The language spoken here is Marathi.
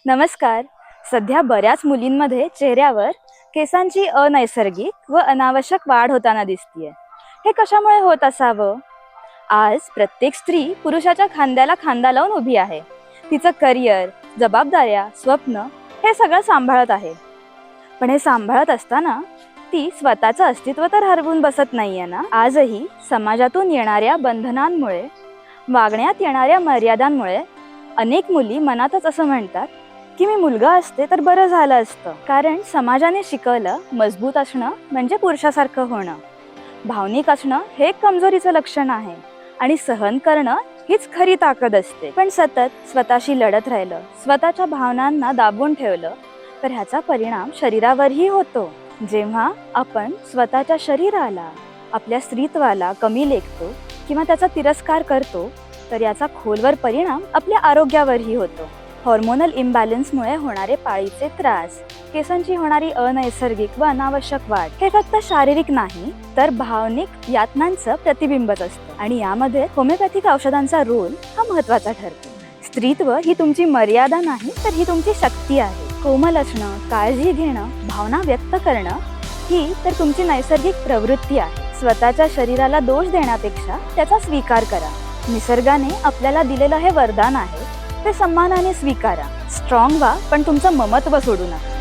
नमस्कार. सध्या बऱ्याच मुलींमध्ये चेहऱ्यावर केसांची अनैसर्गिक व अनावश्यक वाढ होताना दिसतीये. हे कशामुळे होत असावं? आज प्रत्येक स्त्री पुरुषाच्या खांद्याला खांदा लावून उभी आहे. तिचं करिअर, जबाबदाऱ्या, स्वप्न हे सगळं सांभाळत आहे. पण हे सांभाळत असताना ती स्वतःचं अस्तित्व तर हरवून बसत नाहीये ना. आजही समाजातून येणाऱ्या बंधनांमुळे, वागण्यात येणाऱ्या मर्यादांमुळे अनेक मुली मनातच असं म्हणतात की मी मुलगा असते तर बरं झालं असतं. कारण समाजाने शिकवलं मजबूत असणं म्हणजे पुरुषासारखं होणं, भावनिक असणं हे कमजोरीचं लक्षण आहे आणि सहन करणं हीच खरी ताकद असते. पण सतत स्वतःशी लढत राहिलं, स्वतःच्या भावनांना दाबून ठेवलं तर ह्याचा परिणाम शरीरावरही होतो. जेव्हा आपण स्वतःच्या शरीराला, आपल्या स्त्रीत्वाला कमी लेखतो किंवा त्याचा तिरस्कार करतो तर याचा खोलवर परिणाम आपल्या आरोग्यावरही होतो. हॉर्मोनल इम्बॅलन्समुळे होणारे पाळीचे त्रास, केसांची होणारी अनैसर्गिक व अनावश्यक वाढ हे फक्त शारीरिक नाही तर भावनिक यातनांचं प्रतिबिंबच असतं आणि यामध्ये होमिओपॅथिक औषधांचा रोल हा महत्त्वाचा ठरतो. स्त्रीत्व ही तुमची मर्यादा नाही तर ही तुमची शक्ती आहे. कोमल असणं, काळजी घेणं, भावना व्यक्त करणं ही तर तुमची नैसर्गिक प्रवृत्ती आहे. स्वतःच्या शरीराला दोष देण्यापेक्षा त्याचा स्वीकार करा. निसर्गाने आपल्याला दिलेलं हे वरदान आहे, ते सन्मानाने स्वीकारा. स्ट्रॉंग व्हा पण तुमचं ममत्व सोडू नका.